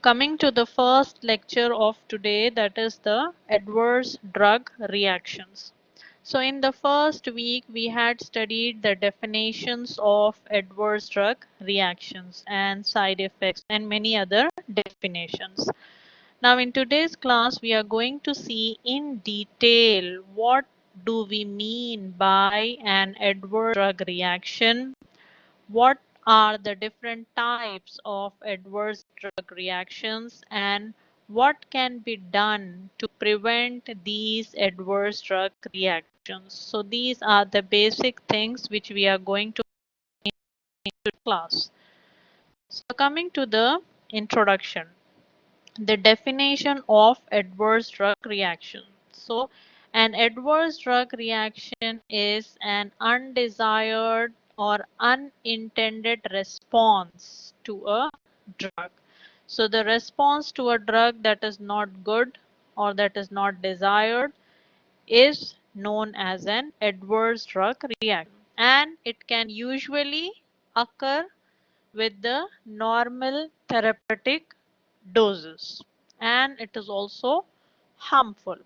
Coming to the first lecture of today, that is the adverse drug reactions. So in the first week, we had studied the definitions of adverse drug reactions and side effects and many other definitions. Now in today's class, we are going to see in detail what do we mean by an adverse drug reaction, what are the different types of adverse drug reactions, and what can be done to prevent these adverse drug reactions. So these are the basic things which we are going to into class. So coming to the introduction, the definition of adverse drug reaction. So an adverse drug reaction is an undesired or unintended response to a drug. So the response to a drug that is not good or that is not desired is known as an adverse drug reaction, and it can usually occur with the normal therapeutic doses, and it is also harmful.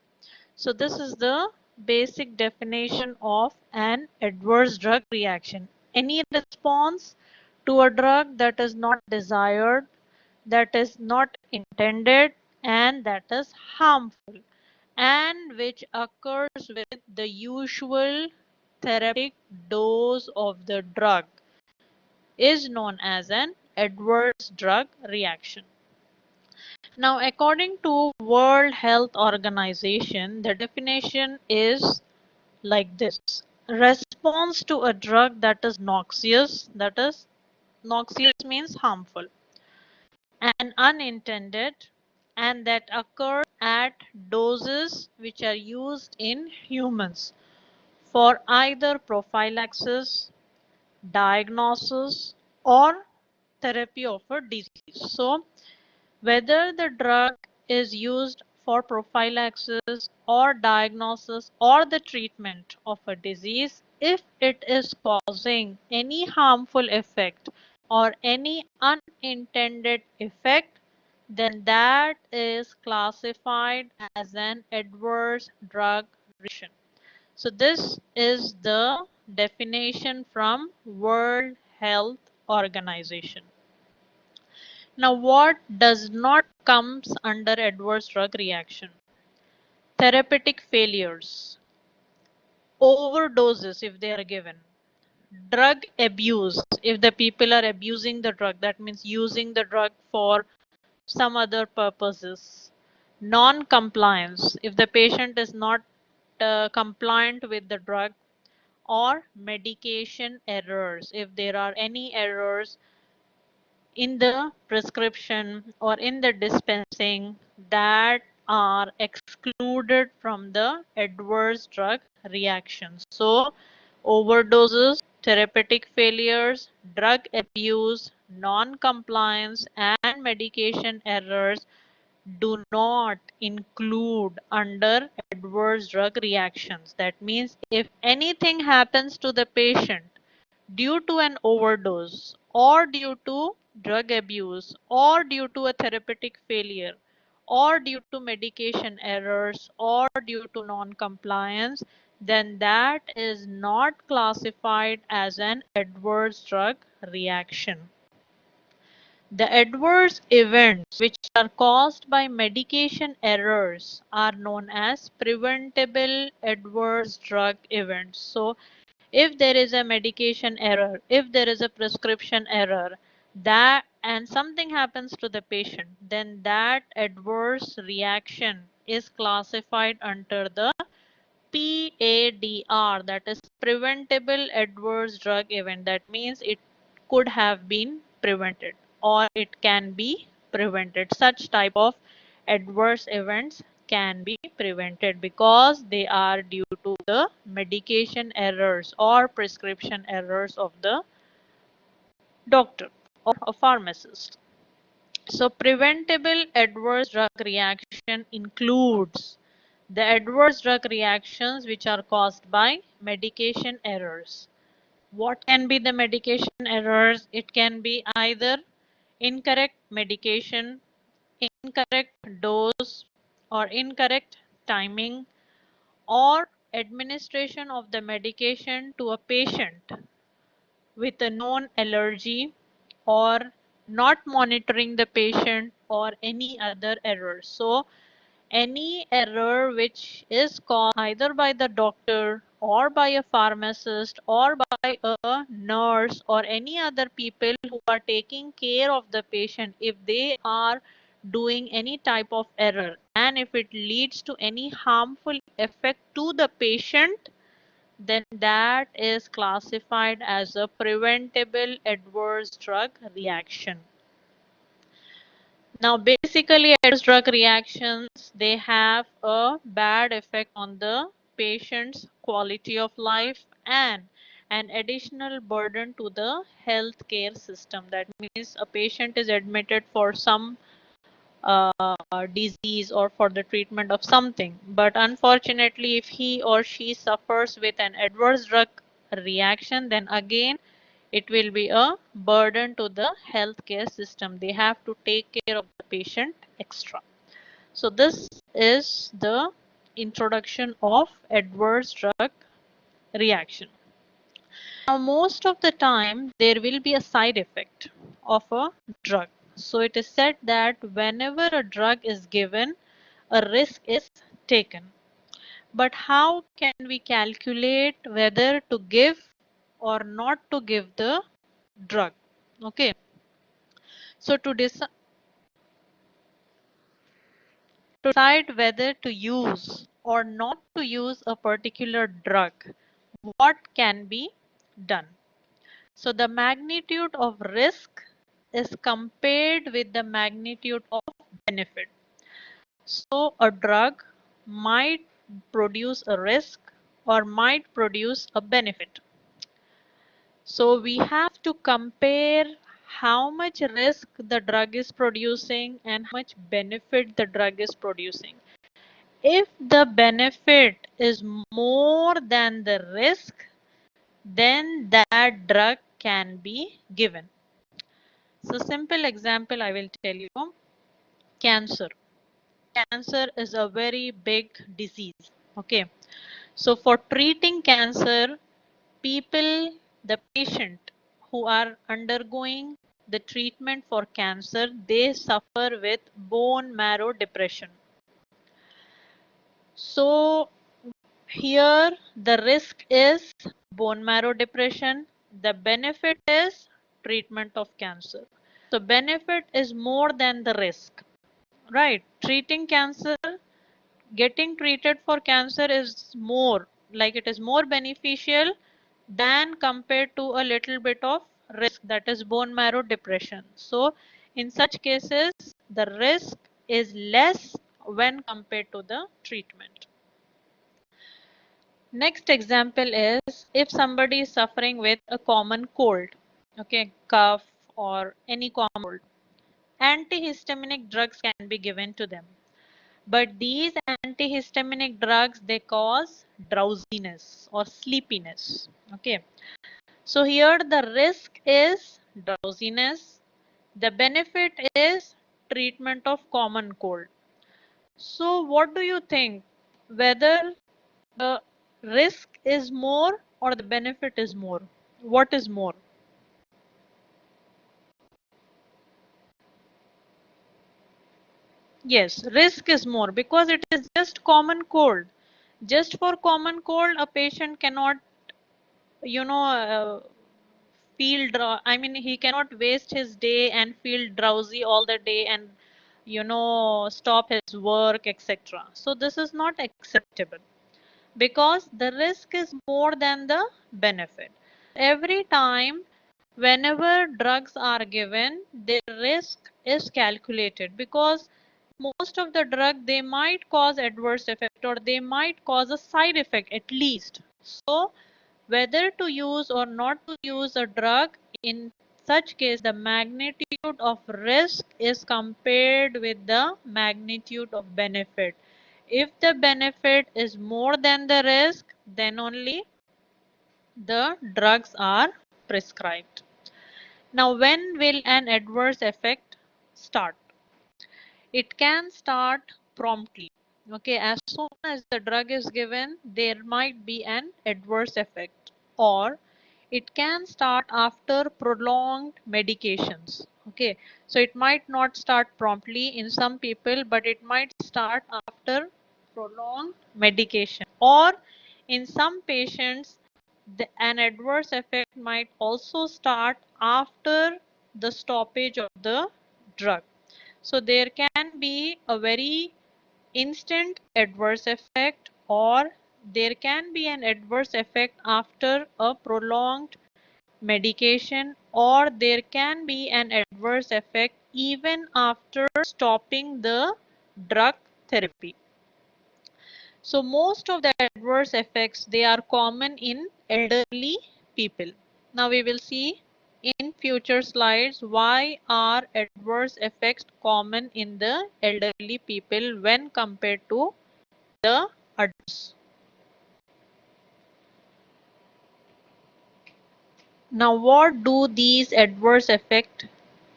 So this is the basic definition of an adverse drug reaction. Any response to a drug that is not desired, that is not intended, and that is harmful, and which occurs with the usual therapeutic dose of the drug is known as an adverse drug reaction. Now, according to World Health Organization, the definition is like this. Response to a drug that is noxious, that is noxious means harmful, and unintended, and that occurs at doses which are used in humans for either prophylaxis, diagnosis, or therapy of a disease. So whether the drug is used for prophylaxis or diagnosis or the treatment of a disease, if it is causing any harmful effect or any unintended effect, then that is classified as an adverse drug reaction. So this is the definition from World Health Organization. Now, what does not comes under adverse drug reaction? Therapeutic failures, overdoses if they are given, drug abuse if the people are abusing the drug, that means using the drug for some other purposes, non-compliance if the patient is not compliant with the drug, or medication errors if there are any errors in the prescription or in the dispensing that are excluded from the adverse drug reactions. So, overdoses, therapeutic failures, drug abuse, non-compliance, and medication errors do not include under adverse drug reactions. That means if anything happens to the patient due to an overdose or due to drug abuse or due to a therapeutic failure or due to medication errors or due to non-compliance, then that is not classified as an adverse drug reaction. The adverse events which are caused by medication errors are known as preventable adverse drug events. So if there is a medication error, if there is a prescription error, that and something happens to the patient, then that adverse reaction is classified under the PADR, that is preventable adverse drug event. That means it could have been prevented or it can be prevented. Such type of adverse events can be prevented because they are due to the medication errors or prescription errors of the doctor or a pharmacist. So preventable adverse drug reaction includes the adverse drug reactions which are caused by medication errors. What can be the medication errors? It can be either incorrect medication incorrect dose or incorrect timing or administration of the medication to a patient with a known allergy or not monitoring the patient or any other error. So any error which is caused either by the doctor or by a pharmacist or by a nurse or any other people who are taking care of the patient, if they are doing any type of error and if it leads to any harmful effect to the patient, then that is classified as a preventable adverse drug reaction. Now, basically, adverse drug reactions, they have a bad effect on the patient's quality of life and an additional burden to the healthcare system. That means a patient is admitted for some disease or for the treatment of something. But unfortunately, if he or she suffers with an adverse drug reaction, then again it will be a burden to the healthcare system. They have to take care of the patient extra. So this is the introduction of adverse drug reaction. Now, most of the time, there will be a side effect of a drug. So it is said that whenever a drug is given, a risk is taken. But how can we calculate whether to give or not to give the drug? Okay. So to decide whether to use or not to use a particular drug, what can be done? So the magnitude of risk is compared with the magnitude of benefit. So a drug might produce a risk or might produce a benefit. So we have to compare how much risk the drug is producing and how much benefit the drug is producing. If the benefit is more than the risk, then that drug can be given. So simple example I will tell you. Cancer. Cancer is a very big disease. Okay. So for treating cancer, the patient who are undergoing the treatment for cancer, they suffer with bone marrow depression. So here the risk is bone marrow depression. The benefit is treatment of cancer. So benefit is more than the risk, right? Treating cancer, getting treated for cancer is more, like it is more beneficial than compared to a little bit of risk, that is bone marrow depression. So in such cases, the risk is less when compared to the treatment. Next example is if somebody is suffering with a common cold, okay, cough or any common cold, antihistaminic drugs can be given to them. But these antihistaminic drugs, they cause drowsiness or sleepiness. Okay. So here the risk is drowsiness. The benefit is treatment of common cold. So what do you think? Whether the risk is more or the benefit is more? What is more? Yes, risk is more because it is just common cold. Just for common cold, a patient cannot, you know, I mean, he cannot waste his day and feel drowsy all the day and, stop his work, etc. So this is not acceptable because the risk is more than the benefit. Every time, whenever drugs are given, the risk is calculated because most of the drug, they might cause adverse effect or they might cause a side effect at least. So whether to use or not to use a drug, in such case the magnitude of risk is compared with the magnitude of benefit. If the benefit is more than the risk, then only the drugs are prescribed. Now, when will an adverse effect start? It can start promptly. Okay, as soon as the drug is given, there might be an adverse effect, or it can start after prolonged medications. Okay, so it might not start promptly in some people, but it might start after prolonged medication, or in some patients, an adverse effect might also start after the stoppage of the drug. So there can be a very instant adverse effect, or there can be an adverse effect after a prolonged medication, or there can be an adverse effect even after stopping the drug therapy. So most of the adverse effects, they are common in elderly people. Now we will see in future slides why are adverse effects common in the elderly people when compared to the adults. Now what do these adverse effects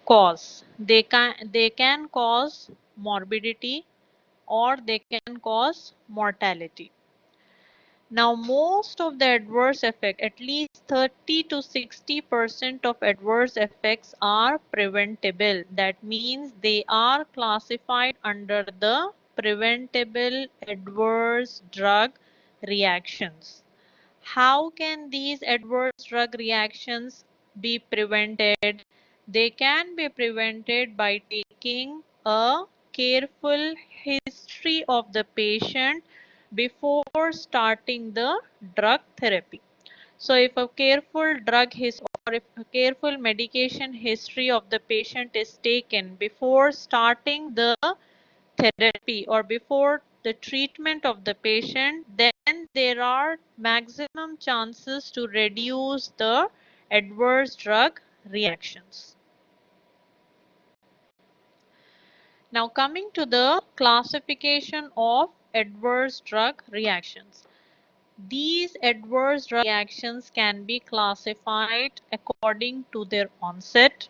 cause? They can cause morbidity, or they can cause mortality. Now, most of the adverse effect, at least 30 to 60% of adverse effects are preventable. That means they are classified under the preventable adverse drug reactions. How can these adverse drug reactions be prevented? They can be prevented by taking a careful history of the patient before starting the drug therapy. So if a careful drug history, or if a careful medication history of the patient is taken before starting the therapy or before the treatment of the patient, then there are maximum chances to reduce the adverse drug reactions. Now coming to the classification of adverse drug reactions. These adverse drug reactions can be classified according to their onset,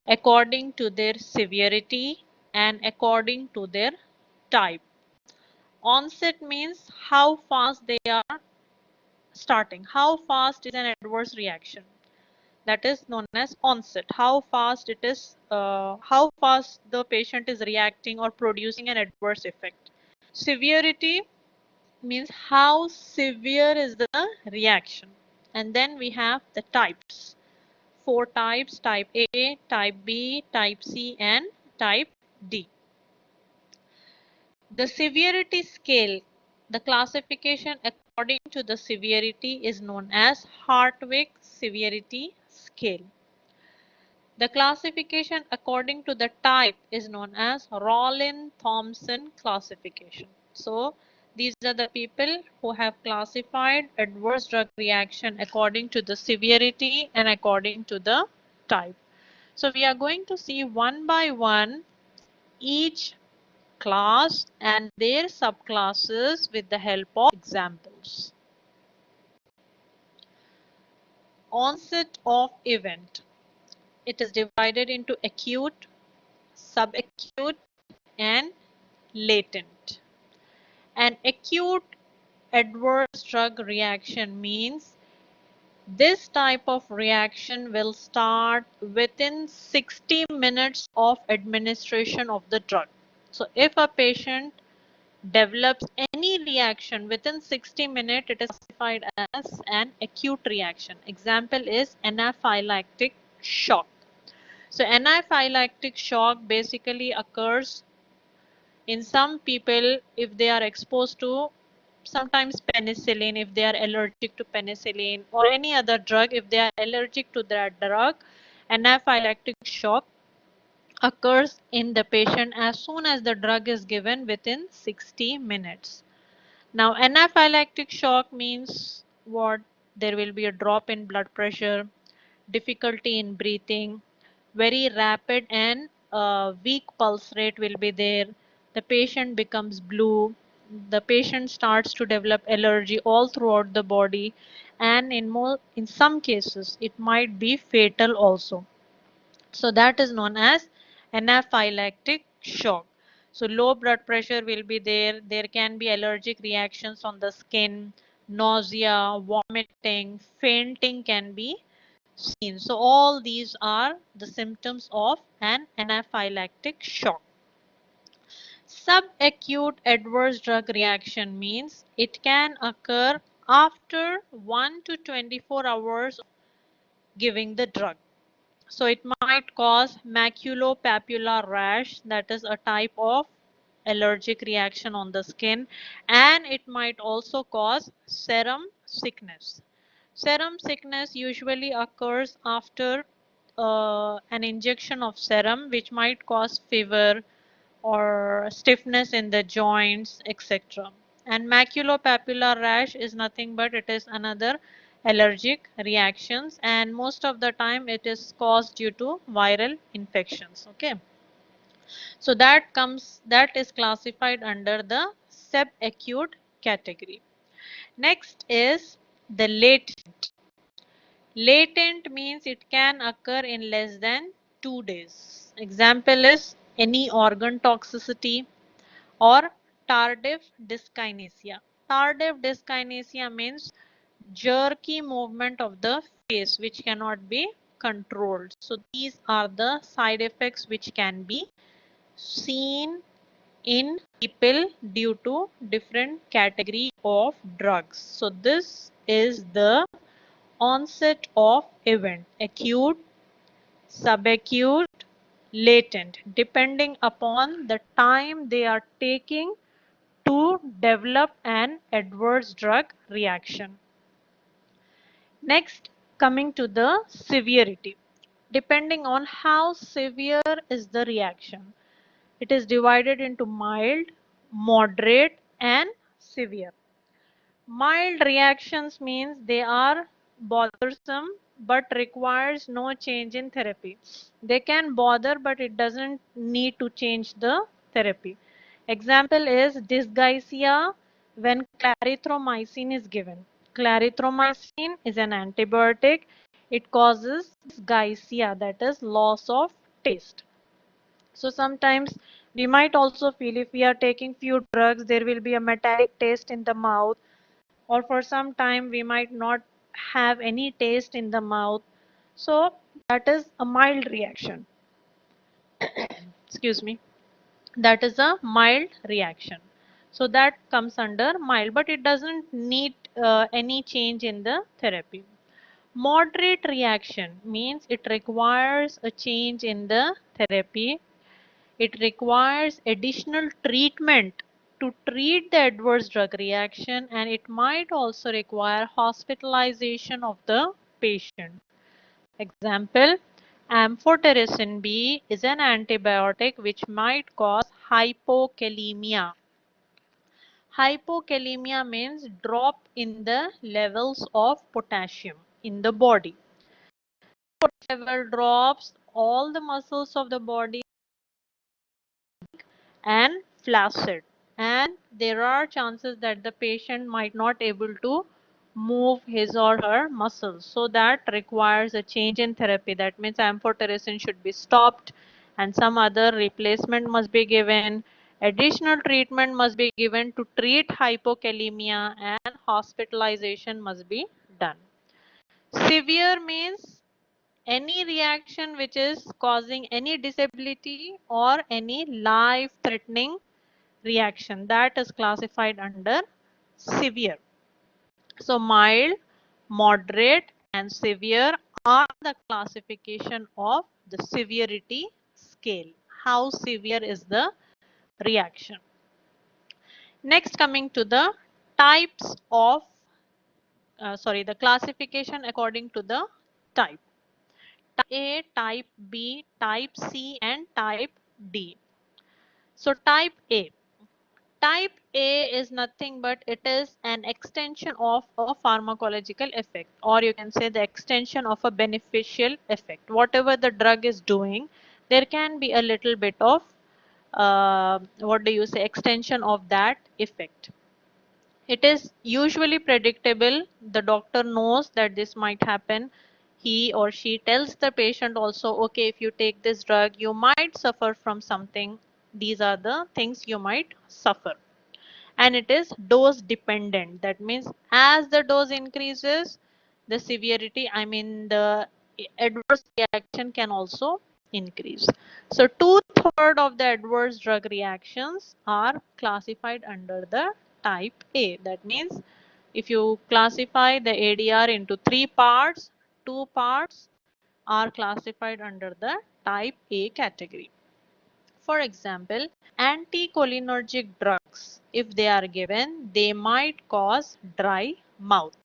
according to their severity, and according to their type. Onset means how fast they are starting. How fast is an adverse reaction? That is known as onset. How fast it is, how fast the patient is reacting or producing an adverse effect. Severity means how severe is the reaction. And then we have the types. Four types: type A, type B, type C, and type D. The severity scale, the classification according to the severity is known as Hartwig Severity Scale. The classification according to the type is known as Rollin-Thompson classification. So these are the people who have classified adverse drug reaction according to the severity and according to the type. So we are going to see one by one each class and their subclasses with the help of examples. Onset of event. It is divided into acute, subacute, and latent. An acute adverse drug reaction means this type of reaction will start within 60 minutes of administration of the drug. So if a patient develops any reaction within 60 minutes, it is classified as an acute reaction. Example is anaphylactic shock. So anaphylactic shock basically occurs in some people if they are exposed to sometimes penicillin, if they are allergic to penicillin, or any other drug. If they are allergic to that drug, anaphylactic shock occurs in the patient as soon as the drug is given within 60 minutes. Now, anaphylactic shock means what? There will be a drop in blood pressure, difficulty in breathing, very rapid and weak pulse rate will be there. The patient becomes blue. The patient starts to develop allergy all throughout the body, and in some cases it might be fatal also. So that is known as anaphylactic shock. So low blood pressure will be there. There can be allergic reactions on the skin, nausea, vomiting, fainting can be seen. So all these are the symptoms of an anaphylactic shock. Subacute adverse drug reaction means it can occur after 1 to 24 hours giving the drug. So it might cause maculopapular rash, that is a type of allergic reaction on the skin, and it might also cause serum sickness. Serum sickness usually occurs after an injection of serum, which might cause fever or stiffness in the joints, etc. And maculopapular rash is nothing but it is another allergic reactions, and most of the time it is caused due to viral infections. Okay, so that is classified under the subacute category. Next is the latent. Latent means it can occur in less than 2 days. Example is any organ toxicity or tardive dyskinesia. Tardive dyskinesia means jerky movement of the face which cannot be controlled. So these are the side effects which can be seen in people due to different category of drugs. So this is the onset of event: acute, subacute, latent, depending upon the time they are taking to develop an adverse drug reaction. Next, coming to the severity. Depending on how severe is the reaction, it is divided into mild, moderate, and severe. Mild reactions means they are bothersome but requires no change in therapy. They can bother but it doesn't need to change the therapy. Example is dysgeusia when clarithromycin is given. Clarithromycin is an antibiotic. It causes dysgeusia, that is loss of taste. So sometimes we might also feel if we are taking few drugs, there will be a metallic taste in the mouth, or for some time we might not have any taste in the mouth. So that is a mild reaction. Excuse me. That is a mild reaction. So that comes under mild, but it doesn't need any change in the therapy. Moderate reaction means it requires a change in the therapy. It requires additional treatment to treat the adverse drug reaction, and it might also require hospitalization of the patient. Example, amphotericin B is an antibiotic which might cause hypokalemia. Hypokalemia means drop in the levels of potassium in the body. Level drops, all the muscles of the body and flaccid, and there are chances that the patient might not able to move his or her muscles, so that requires a change in therapy. That means amphotericin should be stopped and some other replacement must be given. Additional treatment must be given to treat hypokalemia, and hospitalization must be done. Severe means any reaction which is causing any disability or any life threatening reaction, that is classified under severe. So mild, moderate, and severe are the classification of the severity scale. How severe is the reaction? Next, coming to the types of the classification according to the type. Type A, type B, type C, and type D. So type A. Type A is nothing but it is an extension of a pharmacological effect, or you can say the extension of a beneficial effect. Whatever the drug is doing, there can be a little bit of extension of that effect. It is usually predictable. The doctor knows that this might happen. He or she tells the patient also, okay, if you take this drug, you might suffer from something These are the things you might suffer. And it is dose dependent. That means as the dose increases, the severity, I mean the adverse reaction can also increase. So 2/3 of the adverse drug reactions are classified under the type A. That means if you classify the ADR into 3 parts, 2 parts are classified under the type A category. For example, anticholinergic drugs, if they are given, they might cause dry mouth.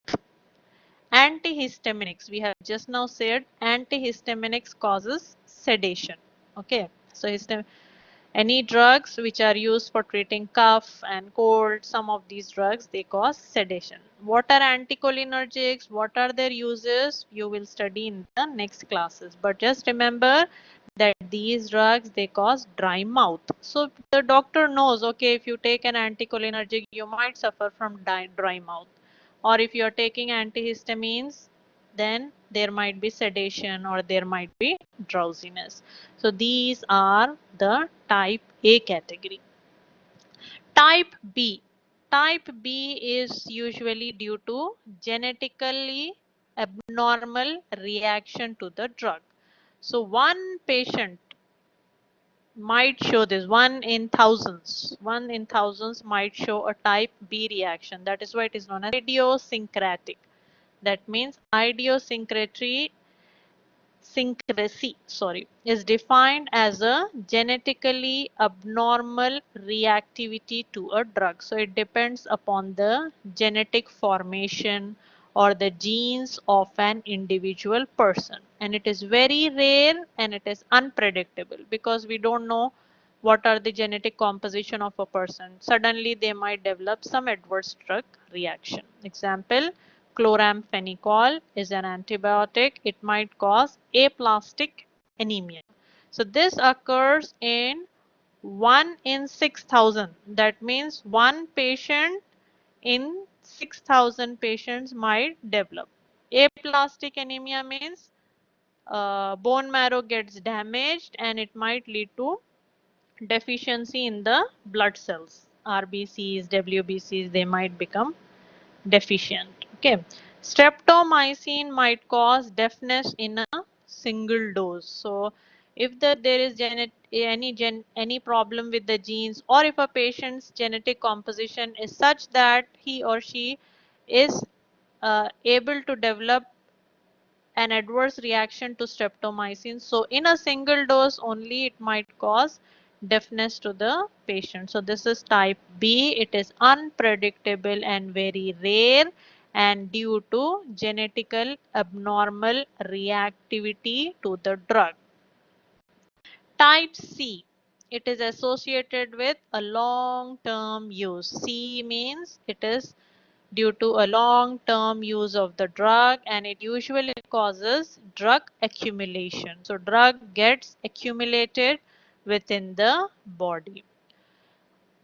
Antihistaminics, we have just now said antihistaminics causes sedation. Okay, so any drugs which are used for treating cough and cold, some of these drugs, they cause sedation. What are anticholinergics? What are their uses? You will study in the next classes. But just remember that these drugs, they cause dry mouth. So the doctor knows, okay, if you take an anticholinergic, you might suffer from dry mouth. Or if you are taking antihistamines, then there might be sedation or there might be drowsiness. So these are the type A category. Type B. Type B is usually due to genetically abnormal reaction to the drug. So one patient might show this, one in thousands might show a type B reaction. That is why it is known as idiosyncratic. That means idiosyncrasy is defined as a genetically abnormal reactivity to a drug. So it depends upon the genetic formation or the genes of an individual person, and it is very rare and it is unpredictable because we don't know what are the genetic composition of a person. Suddenly they might develop some adverse drug reaction. Example, chloramphenicol is an antibiotic. It might cause aplastic anemia. So this occurs in 1 in 6,000. That means one patient in 6,000 patients might develop. Aplastic anemia means bone marrow gets damaged and it might lead to deficiency in the blood cells. RBCs, WBCs, they might become deficient. Okay. Streptomycin might cause deafness in a single dose. So if there is any problem with the genes, or if a patient's genetic composition is such that he or she is able to develop an adverse reaction to streptomycin. So in a single dose only it might cause deafness to the patient. So this is type B. It is unpredictable and very rare and due to genetical abnormal reactivity to the drug. Type C. It is associated with a long-term use. C means it is due to a long-term use of the drug and it usually causes drug accumulation. So drug gets accumulated within the body.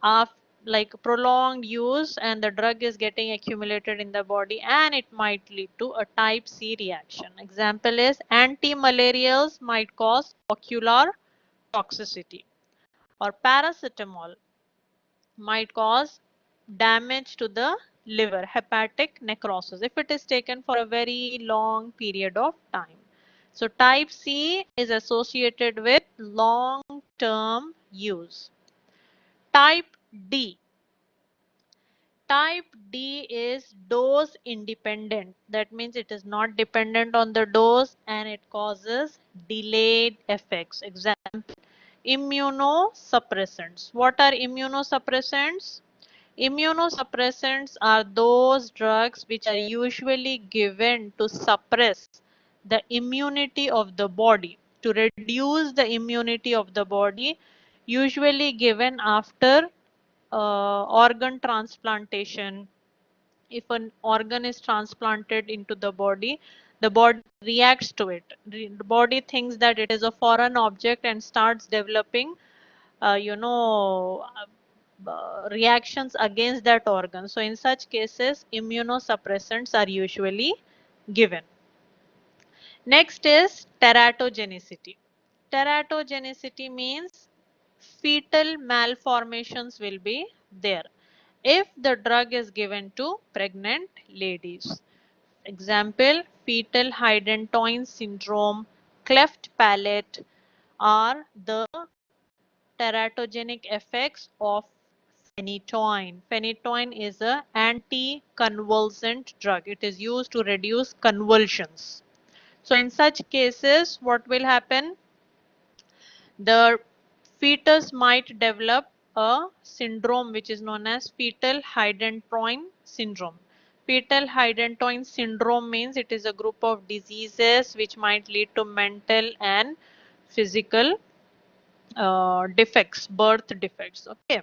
After like prolonged use and the drug is getting accumulated in the body and it might lead to a type C reaction. Example is anti-malarials might cause ocular toxicity, or paracetamol might cause damage to the liver, hepatic necrosis, if it is taken for a very long period of time. So type C is associated with long-term use. Type D. Type D is dose independent. That means it is not dependent on the dose and it causes delayed effects. Example, immunosuppressants. What are immunosuppressants? Immunosuppressants are those drugs which are usually given to suppress the immunity of the body, to reduce the immunity of the body, usually given after organ transplantation. If an organ is transplanted into the body reacts to it. The body thinks that it is a foreign object and starts developing, reactions against that organ. So in such cases, immunosuppressants are usually given. Next is teratogenicity. Teratogenicity means fetal malformations will be there if the drug is given to pregnant ladies. Example, fetal hydantoin syndrome, cleft palate are the teratogenic effects of phenytoin. Phenytoin is an anticonvulsant drug. It is used to reduce convulsions. So in such cases, what will happen? The fetus might develop a syndrome which is known as fetal hydantoin syndrome. Fetal hydantoin syndrome means it is a group of diseases which might lead to mental and physical defects, birth defects. Okay,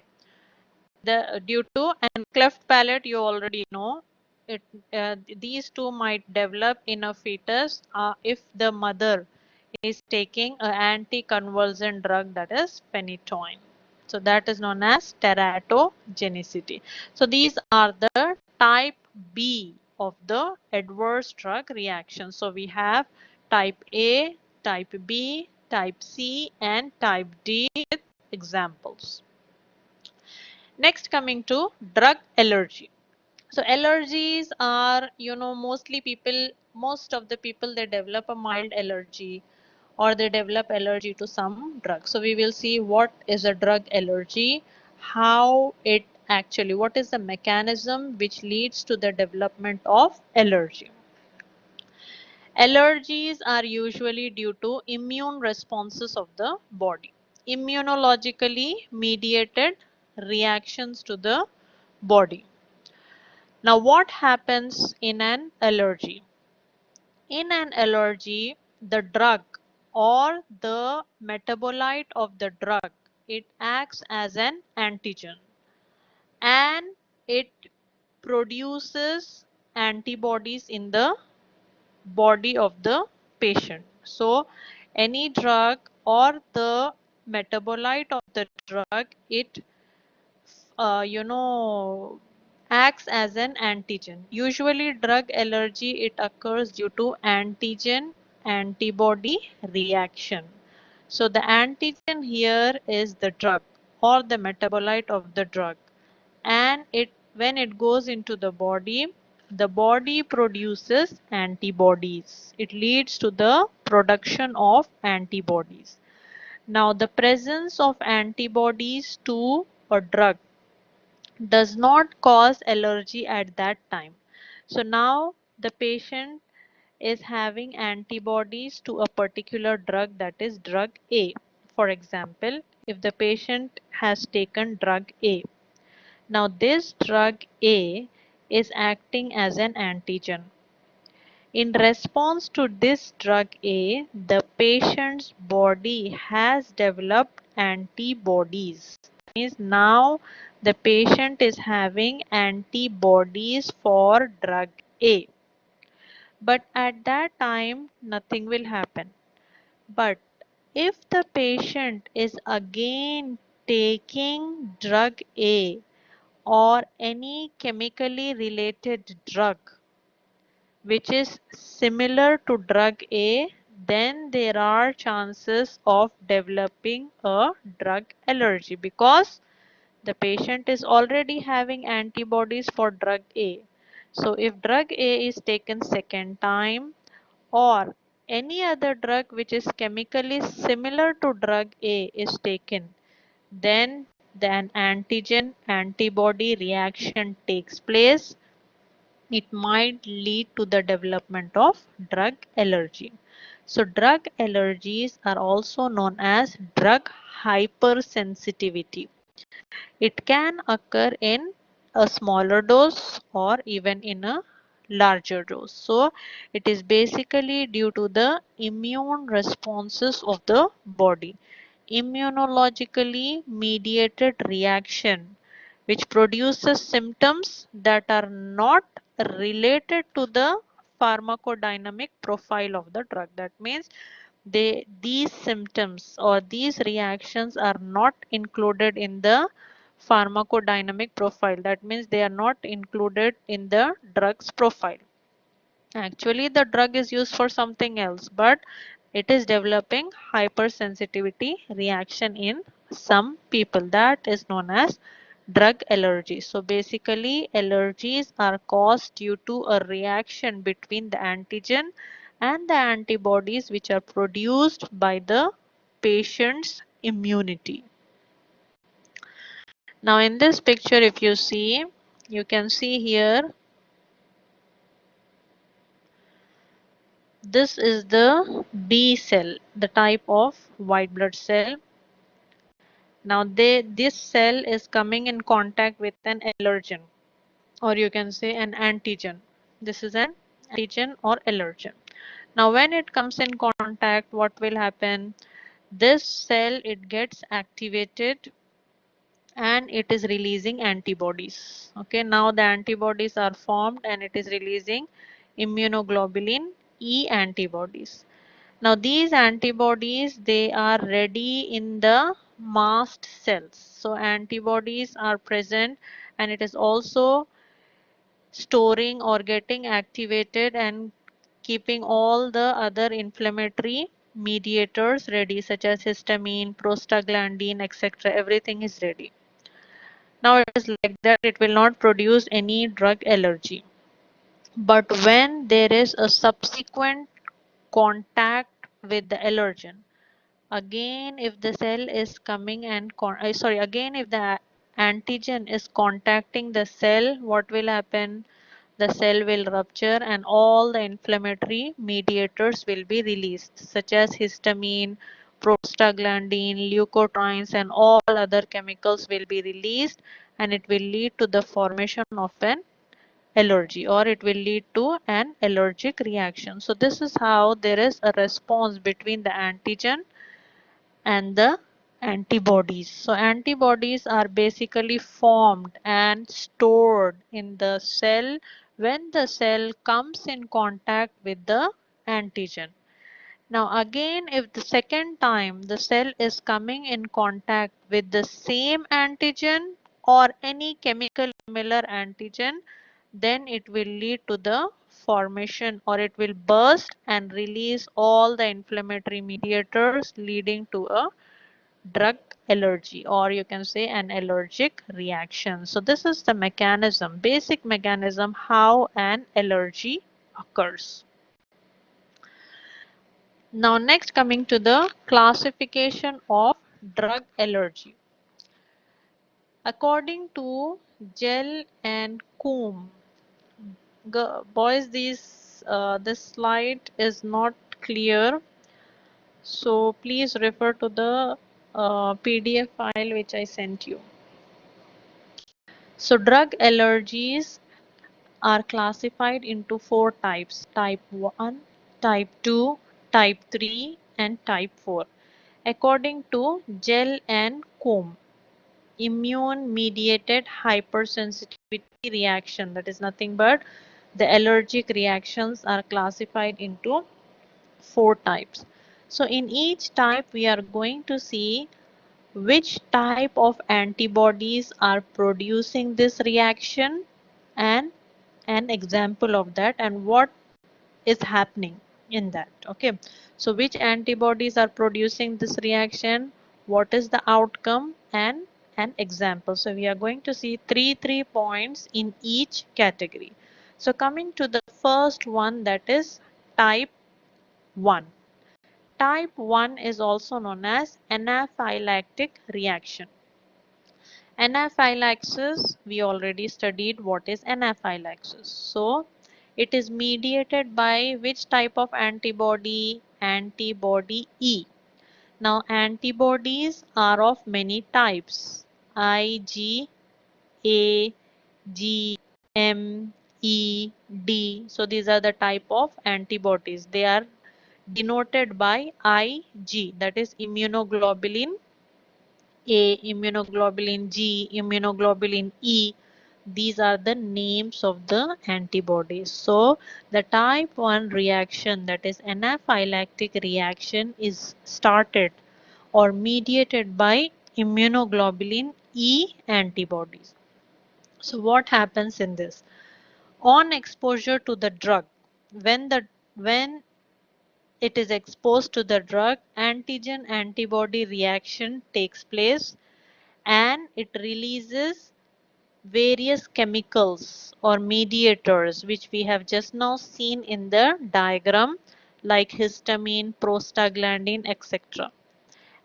the due to and cleft palate, you already know it. These two might develop in a fetus if the mother is taking an anticonvulsant drug, that is phenytoin. So that is known as teratogenicity. So these are the type B of the adverse drug reaction. So we have type A, type B, type C, and type D with examples. Next, coming to drug allergy. So allergies are, most of the people, they develop a mild allergy or they develop allergy to some drug. So we will see what is a drug allergy, how it actually, what is the mechanism which leads to the development of allergy. Allergies are usually due to immune responses of the body, immunologically mediated reactions to the body. Now, what happens in an allergy? In an allergy, the drug or the metabolite of the drug, it acts as an antigen and it produces antibodies in the body of the patient. So, any drug or the metabolite of the drug, it you know acts as an antigen. Usually drug allergy, it occurs due to antigen antibody reaction. So the antigen here is the drug or the metabolite of the drug, and it when it goes into the body produces antibodies. It leads to the production of antibodies. Now the presence of antibodies to a drug does not cause allergy at that time. So now the patient is having antibodies to a particular drug, that is drug A. For example, if the patient has taken drug A, now this drug A is acting as an antigen. In response to this drug A, the patient's body has developed antibodies. Means now the patient is having antibodies for drug A. But at that time, nothing will happen. But if the patient is again taking drug A or any chemically related drug which is similar to drug A, then there are chances of developing a drug allergy because the patient is already having antibodies for drug A. So if drug A is taken second time or any other drug which is chemically similar to drug A is taken, then an antigen antibody reaction takes place. It might lead to the development of drug allergy. So drug allergies are also known as drug hypersensitivity. It can occur in a smaller dose or even in a larger dose. So it is basically due to the immune responses of the body. Immunologically mediated reaction which produces symptoms that are not related to the pharmacodynamic profile of the drug. That means these symptoms or these reactions are not included in the pharmacodynamic profile. That means they are not included in the drug's profile. Actually, the drug is used for something else, but it is developing hypersensitivity reaction in some people. That is known as drug allergy. So basically allergies are caused due to a reaction between the antigen and the antibodies which are produced by the patient's immunity. Now in this picture if you see, you can see here this is the B cell, the type of white blood cell. Now this cell is coming in contact with an allergen, or you can say an antigen. This is an antigen or allergen. Now when it comes in contact, what will happen? This cell, it gets activated and it is releasing antibodies. Okay, now the antibodies are formed and it is releasing immunoglobulin E antibodies. Now these antibodies, they are ready in the mast cells. So antibodies are present and it is also storing or getting activated and keeping all the other inflammatory mediators ready, such as histamine, prostaglandin, etc. Everything is ready. Now it is like that, it will not produce any drug allergy. But when there is a subsequent contact with the allergen, again if the cell is coming and again if the antigen is contacting the cell, what will happen? The cell will rupture and all the inflammatory mediators will be released, such as histamine, prostaglandin, leukotrienes, and all other chemicals will be released, and it will lead to the formation of an allergy, or it will lead to an allergic reaction. So this is how there is a response between the antigen and the antibodies. So antibodies are basically formed and stored in the cell when the cell comes in contact with the antigen. Now again, if the second time the cell is coming in contact with the same antigen or any chemical similar antigen, then it will lead to the formation, or it will burst and release all the inflammatory mediators, leading to a drug allergy, or you can say an allergic reaction. So this is the mechanism, basic mechanism how an allergy occurs. Now next, coming to the classification of drug allergy. According to Gell and Coombe, boys, this slide is not clear, so please refer to the PDF file which I sent you. So drug allergies are classified into four types: type 1, type 2, type 3, and type 4. According to Gell and Coombe, immune mediated hypersensitivity reaction, that is nothing but the allergic reactions, are classified into four types. So in each type we are going to see which type of antibodies are producing this reaction and an example of that and what is happening in that. Okay, so which antibodies are producing this reaction, what is the outcome, and an example. So we are going to see three points in each category. So coming to the first one, that is type 1. Type 1 is also known as anaphylactic reaction. Anaphylaxis, we already studied what is anaphylaxis. So it is mediated by which type of antibody? Antibody E. Now antibodies are of many types: IG, A, G, M, E, D. So these are the type of antibodies. They are denoted by IG, that is immunoglobulin A, immunoglobulin G, immunoglobulin E. These are the names of the antibodies. So the type 1 reaction, that is anaphylactic reaction, is started or mediated by immunoglobulin E antibodies. So what happens in this? On exposure to the drug, when it is exposed to the drug, antigen antibody reaction takes place and it releases various chemicals or mediators which we have just now seen in the diagram like histamine, prostaglandin, etc.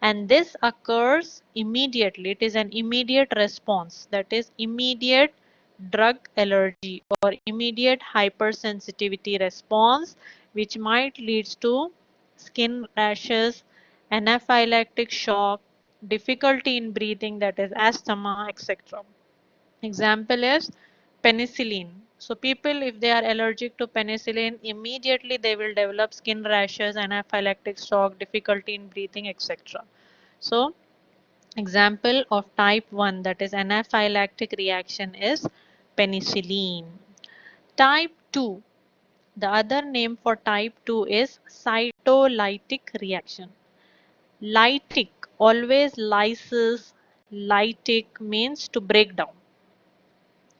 And this occurs immediately. It is an immediate response, that is immediate drug allergy or immediate hypersensitivity response which might lead to skin rashes, anaphylactic shock, difficulty in breathing, that is asthma, etc. Example is penicillin. So people, if they are allergic to penicillin, immediately they will develop skin rashes, anaphylactic shock, difficulty in breathing, etc. So example of type 1, that is anaphylactic reaction, is penicillin. Type 2, the other name for type 2 is cytolytic reaction. Lytic, always lysis, lytic means to break down.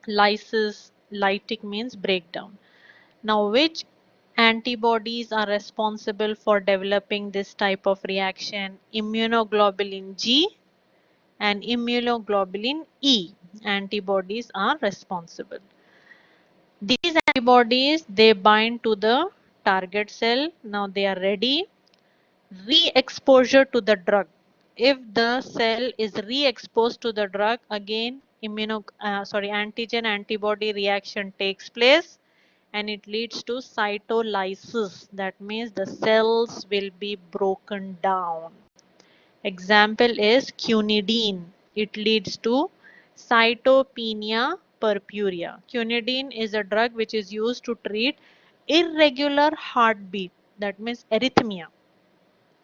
Lysis, lytic means breakdown. Now, which antibodies are responsible for developing this type of reaction? Immunoglobulin G and immunoglobulin E antibodies are responsible. These antibodies, they bind to the target cell. Now they are ready. Re-exposure to the drug. If the cell is re-exposed to the drug, again antigen antibody reaction takes place and it leads to cytolysis. That means the cells will be broken down. Example is quinidine. It leads to cytopenia purpurea. Quinidine is a drug which is used to treat irregular heartbeat. That means arrhythmia.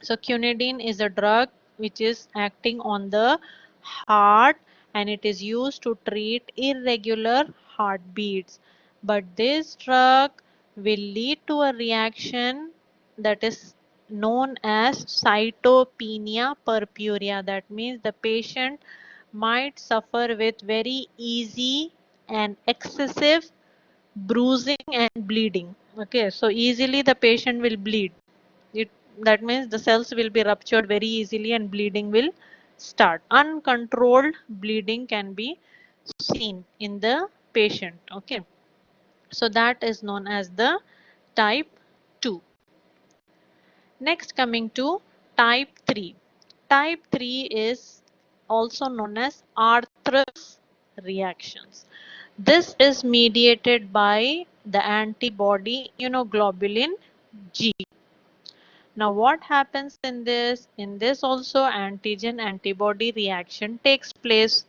So quinidine is a drug which is acting on the heart and it is used to treat irregular heartbeats. But this drug will lead to a reaction that is known as cytopenia purpurea. That means the patient might suffer with very easy and excessive bruising and bleeding. Okay, so easily the patient will bleed. It, that means the cells will be ruptured very easily and bleeding will start. Uncontrolled bleeding can be seen in the patient. Okay, so that is known as the type 2. Next, coming to type 3. Type 3 is also known as Arthur's reactions. This is mediated by the antibody immunoglobulin G. Now what happens in this? In this also antigen antibody reaction takes place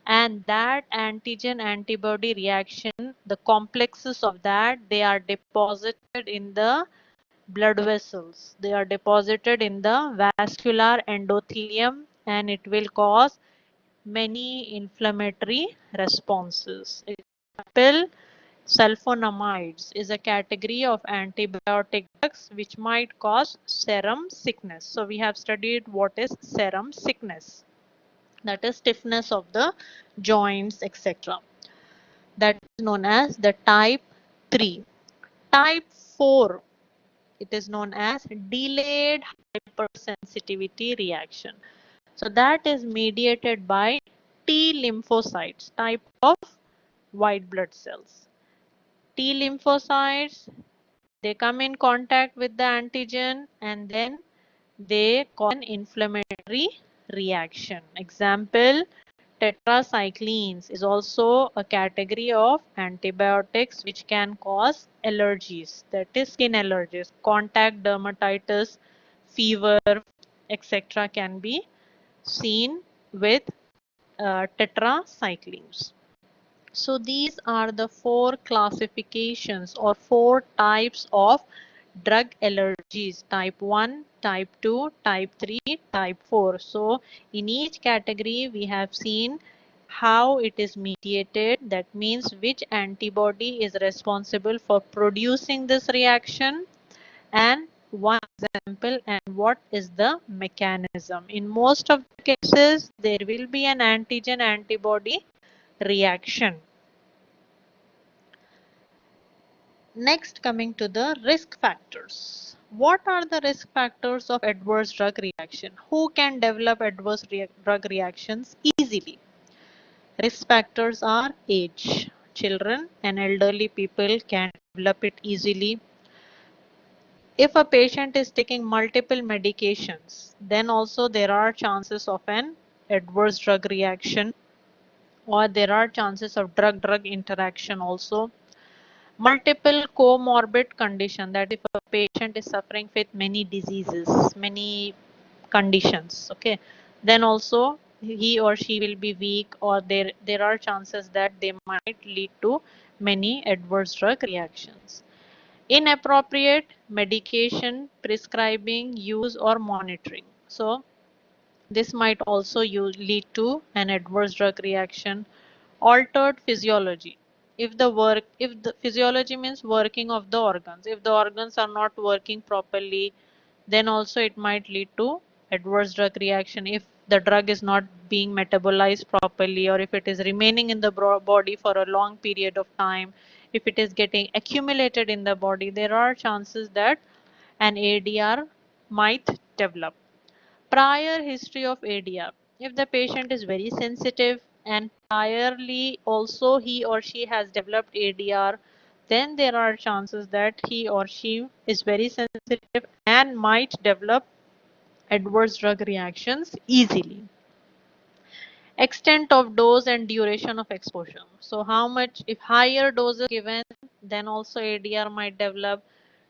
and that antigen antibody reaction, the complexes of that, they are deposited in the blood vessels. They are deposited in the vascular endothelium and it will cause many inflammatory responses. Example, sulfonamides is a category of antibiotic drugs which might cause serum sickness. So we have studied what is serum sickness. That is stiffness of the joints, etc. That is known as the type 3. Type 4, it is known as delayed hypersensitivity reaction. So that is mediated by T lymphocytes, type of white blood cells. T lymphocytes, they come in contact with the antigen and then they cause an inflammatory reaction. Example, tetracyclines is also a category of antibiotics which can cause allergies, that is skin allergies, contact dermatitis, fever, etc. can be seen with tetracyclines. So these are the 4 classifications or 4 types of drug allergies: type 1, type 2, type 3, type 4. So in each category we have seen how it is mediated, that means which antibody is responsible for producing this reaction and one example and what is the mechanism. In most of the cases there will be an antigen antibody reaction. Next, coming to the risk factors. What are the risk factors of adverse drug reaction? Who can develop adverse drug reactions easily? Risk factors are age. Children and elderly people can develop it easily. If a patient is taking multiple medications, then also there are chances of an adverse drug reaction, or there are chances of drug-drug interaction also. Multiple comorbid condition, that if a patient is suffering with many diseases, many conditions, okay, then also he or she will be weak, or there are chances that they might lead to many adverse drug reactions. Inappropriate medication prescribing, use, or monitoring. So this might also lead to an adverse drug reaction. Altered physiology. If the physiology means working of the organs, if the organs are not working properly, then also it might lead to adverse drug reaction. If the drug is not being metabolized properly, or if it is remaining in the body for a long period of time, if it is getting accumulated in the body, there are chances that an ADR might develop. Prior history of ADR. If the patient is very sensitive and priorly also he or she has developed ADR, then there are chances that he or she is very sensitive and might develop adverse drug reactions easily. Extent of dose and duration of exposure. So how much, if higher doses given, then also ADR might develop.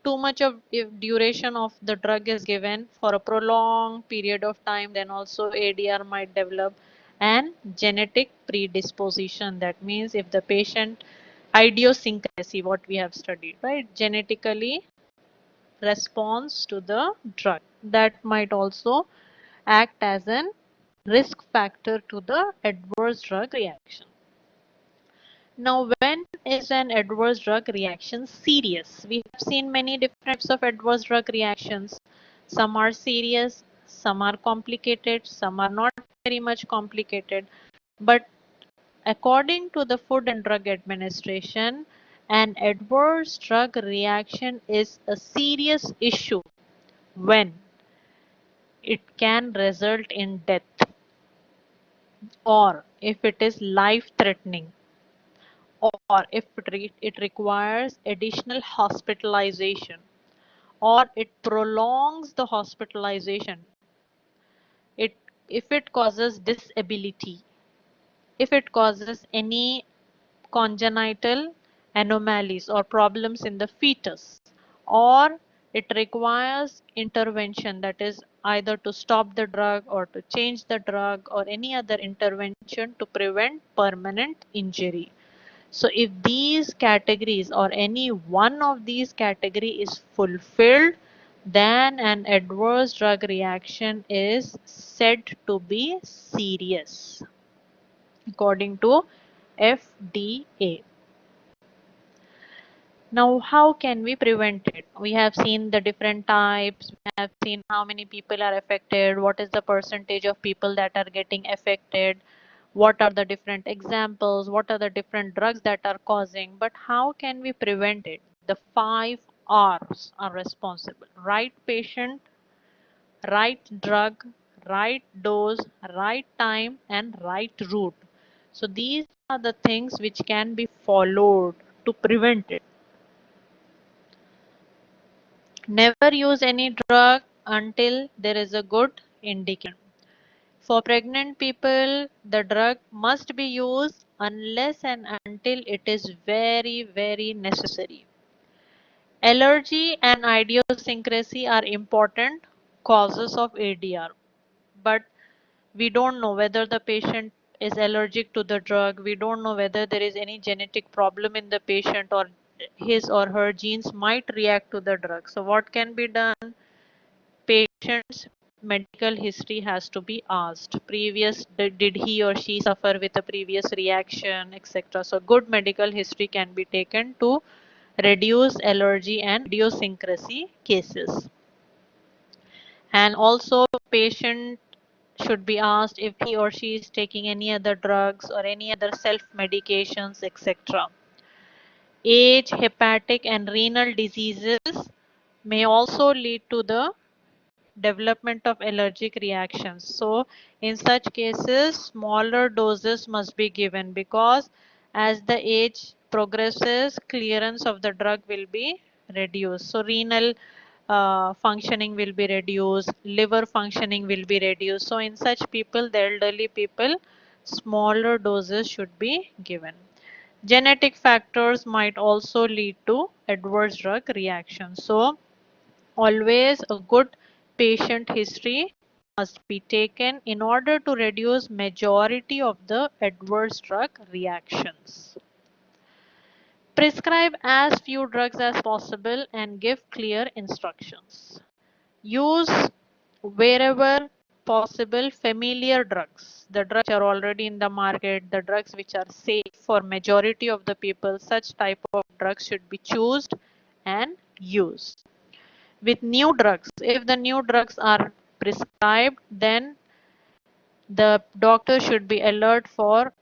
Too much of, if duration of the drug is given for a prolonged period of time, then also ADR might develop. And genetic predisposition, that means if the patient idiosyncrasy, what we have studied, right, genetically responds to the drug, that might also act as an risk factor to the adverse drug reaction. Now, when is an adverse drug reaction serious? We have seen many different types of adverse drug reactions. Some are serious, some are complicated, some are not very much complicated. But according to the Food and Drug Administration, an adverse drug reaction is a serious issue when it can result in death, or if it is life threatening, or if it requires additional hospitalization, or it prolongs the hospitalization, it if it causes disability, if it causes any congenital anomalies or problems in the fetus, or it requires intervention, that is either to stop the drug or to change the drug or any other intervention to prevent permanent injury. So if these categories or any one of these category is fulfilled, then an adverse drug reaction is said to be serious according to FDA. Now, how can we prevent it? We have seen the different types. We have seen how many people are affected. What is the percentage of people that are getting affected? What are the different examples? What are the different drugs that are causing? But how can we prevent it? The 5 R's are responsible. Right patient, right drug, right dose, right time, and right route. So these are the things which can be followed to prevent it. Never use any drug until there is a good indication. For pregnant people, the drug must be used unless and until it is very, very necessary. Allergy and idiosyncrasy are important causes of ADR, but we don't know whether the patient is allergic to the drug. We don't know whether there is any genetic problem in the patient, or his or her genes might react to the drug. So what can be done? Patient's medical history has to be asked. Previous, did he or she suffer with a previous reaction, etc. So good medical history can be taken to reduce allergy and idiosyncrasy cases. And also patient should be asked if he or she is taking any other drugs or any other self medications, etc. Age, hepatic and renal diseases may also lead to the development of allergic reactions. So in such cases, smaller doses must be given because as the age progresses, clearance of the drug will be reduced. So renal functioning will be reduced, liver functioning will be reduced. So in such people, the elderly people, smaller doses should be given. Genetic factors might also lead to adverse drug reactions. So always a good patient history must be taken in order to reduce majority of the adverse drug reactions. Prescribe as few drugs as possible and give clear instructions. Use wherever possible familiar drugs, the drugs which are already in the market, the drugs which are safe for majority of the people. Such type of drugs should be chosen and used. With new drugs, if the new drugs are prescribed, then the doctor should be alert for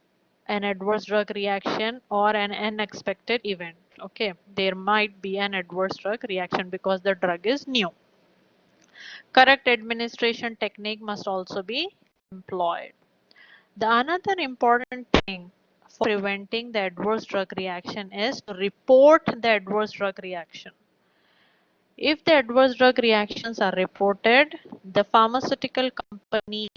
an adverse drug reaction or an unexpected event. Okay, there might be an adverse drug reaction because the drug is new. Correct administration technique must also be employed. The another important thing for preventing the adverse drug reaction is to report the adverse drug reaction. If the adverse drug reactions are reported, the pharmaceutical company,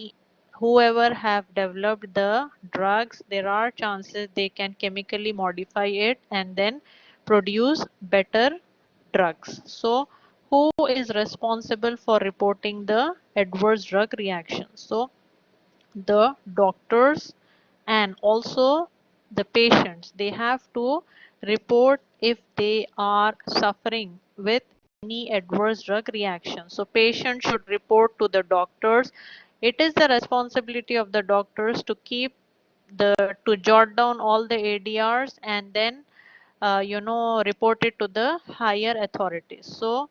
whoever have developed the drugs, there are chances they can chemically modify it and then produce better drugs. So, who is responsible for reporting the adverse drug reactions? So, the doctors and also the patients, they have to report if they are suffering with any adverse drug reaction. So patients should report to the doctors. It is the responsibility of the doctors to keep the to jot down all the ADRs and then report it to the higher authorities. So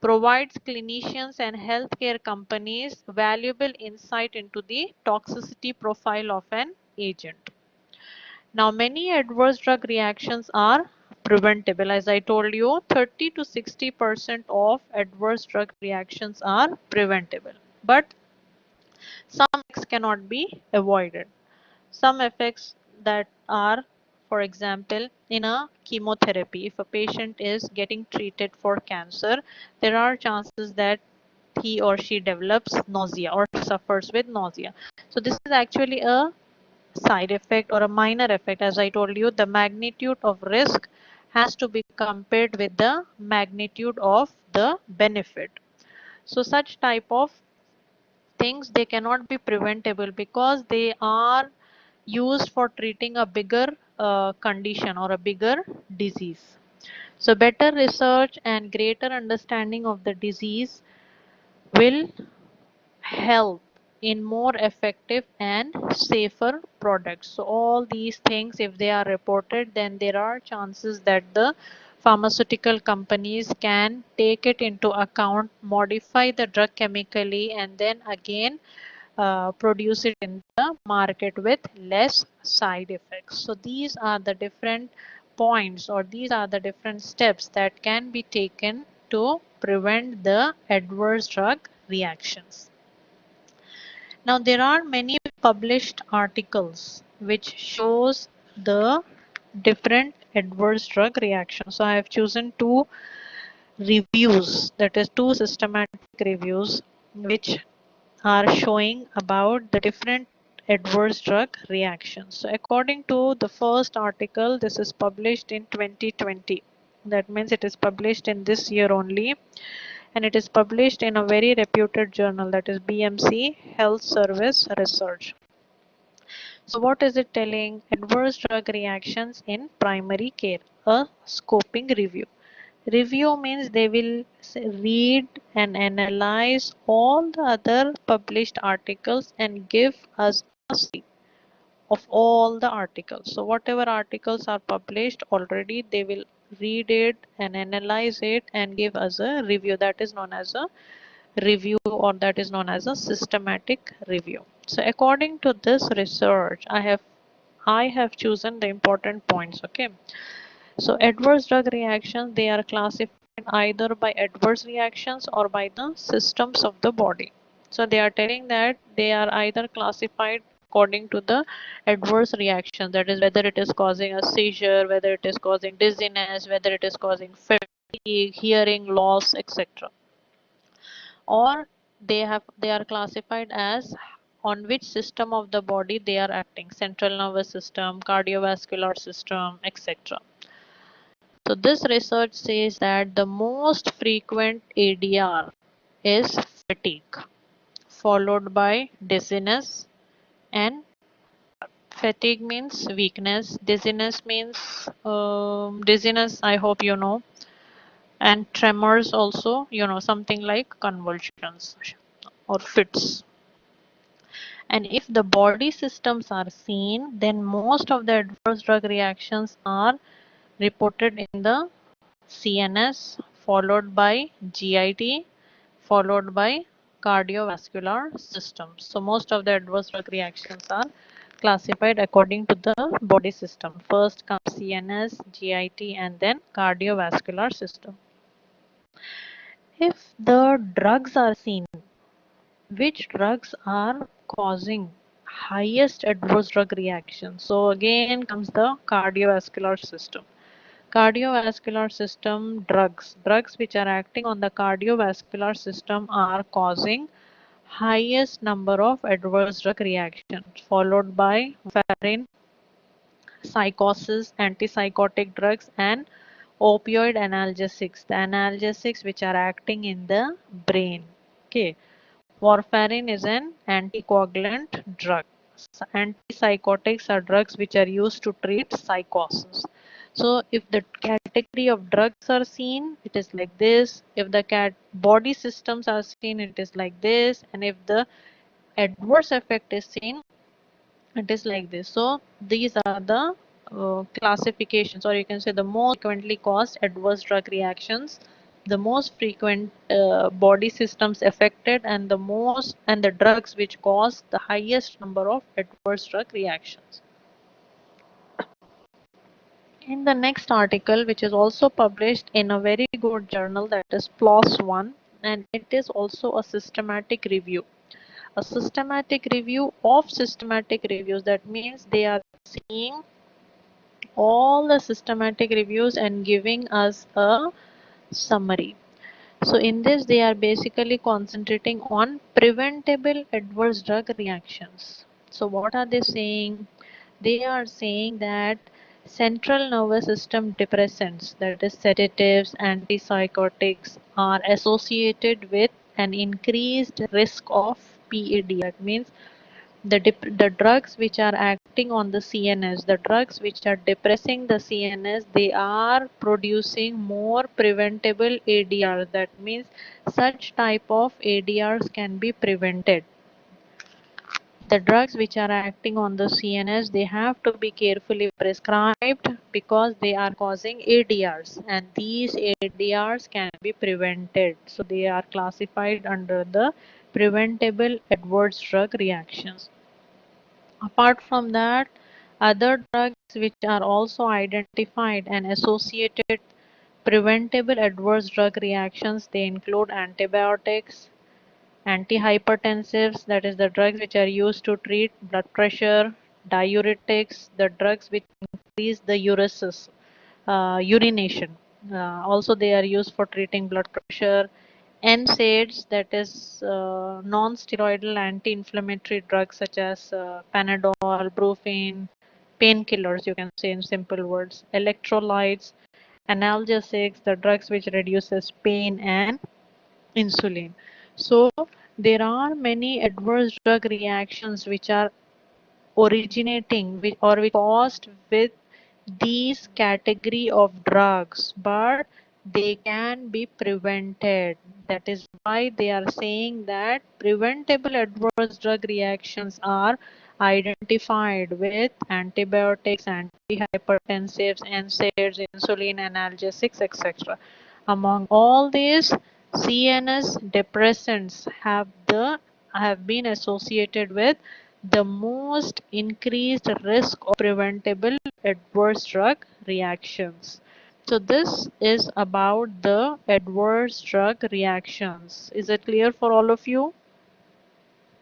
provides clinicians and healthcare companies valuable insight into the toxicity profile of an agent. Now, many adverse drug reactions are preventable. As I told you, 30 to 60% of adverse drug reactions are preventable. But some effects cannot be avoided. Some effects that are, for example, in a chemotherapy, if a patient is getting treated for cancer, there are chances that he or she develops nausea or suffers with nausea. So this is actually a side effect or a minor effect. As I told you, the magnitude of risk has to be compared with the magnitude of the benefit. So such type of things, they cannot be preventable because they are used for treating a bigger condition or a bigger disease. So better research and greater understanding of the disease will help in more effective and safer products. So all these things, if they are reported, then there are chances that the pharmaceutical companies can take it into account, modify the drug chemically, and then again produce it in the market with less side effects. So these are the different points, or these are the different steps that can be taken to prevent the adverse drug reactions. Now there are many published articles which shows the different adverse drug reactions. So I have chosen two reviews, that is two systematic reviews which are showing about the different adverse drug reactions. So according to the first article, this is published in 2020. That means it is published in this year only, and it is published in a very reputed journal, that is BMC Health Service Research. So what is it telling? Adverse drug reactions in primary care, a scoping review. Review means they will read and analyze all the other published articles and give us a summary of all the articles. So whatever articles are published already, they will read it and analyze it and give us a review. That is known as a review, or that is known as a systematic review. So according to this research, I have chosen the important points. Okay, so adverse drug reactions, they are classified either by adverse reactions or by the systems of the body. So they are telling that they are either classified according to the adverse reaction, that is whether it is causing a seizure, whether it is causing dizziness, whether it is causing fatigue, hearing loss, etc. Or they are classified as on which system of the body they are acting, central nervous system, cardiovascular system, etc. So this research says that the most frequent ADR is fatigue, followed by dizziness, and fatigue means weakness, dizziness means dizziness, I hope you know, and tremors also, you know, something like convulsions or fits. And if the body systems are seen, then most of the adverse drug reactions are reported in the CNS, followed by GIT, followed by cardiovascular systems. So most of the adverse drug reactions are classified according to the body system. First comes CNS, GIT, and then cardiovascular system. If the drugs are seen, which drugs are causing highest adverse drug reaction? So again comes the cardiovascular system. Cardiovascular system drugs which are acting on the cardiovascular system are causing highest number of adverse drug reactions, followed by warfarin, psychosis, antipsychotic drugs, and opioid analgesics. The analgesics which are acting in the brain. Okay. Warfarin is an anticoagulant drug. Antipsychotics are drugs which are used to treat psychosis. So if the category of drugs are seen, it is like this. If the body systems are seen, it is like this. And if the adverse effect is seen, it is like this. So these are the classifications, or you can say the most frequently caused adverse drug reactions, the most frequent body systems affected, and the drugs which cause the highest number of adverse drug reactions. In the next article, which is also published in a very good journal, that is PLOS One, and it is also a systematic review. A systematic review of systematic reviews. That means they are seeing all the systematic reviews and giving us a summary. So in this, they are basically concentrating on preventable adverse drug reactions. So what are they saying? They are saying that central nervous system depressants, that is sedatives, antipsychotics, are associated with an increased risk of PED. That means the drugs which are acting on the CNS, the drugs which are depressing the CNS, they are producing more preventable ADRs. That means such type of ADRs can be prevented. The drugs which are acting on the CNS, they have to be carefully prescribed because they are causing ADRs, and these ADRs can be prevented. So they are classified under the preventable adverse drug reactions. Apart from that, other drugs which are also identified and associated preventable adverse drug reactions, they include antibiotics, antihypertensives, that is the drugs which are used to treat blood pressure, diuretics, the drugs which increase the urination. Also they are used for treating blood pressure. NSAIDs, that is non-steroidal anti-inflammatory drugs such as Panadol, Brufen, painkillers, you can say in simple words, electrolytes, analgesics, the drugs which reduces pain, and insulin. So there are many adverse drug reactions which are originating with or which caused with these category of drugs, but they can be prevented. That is why they are saying that preventable adverse drug reactions are identified with antibiotics, antihypertensives, NSAIDs, insulin, analgesics, etc. Among all these, CNS depressants have been associated with the most increased risk of preventable adverse drug reactions. So this is about the adverse drug reactions. Is it clear for all of you?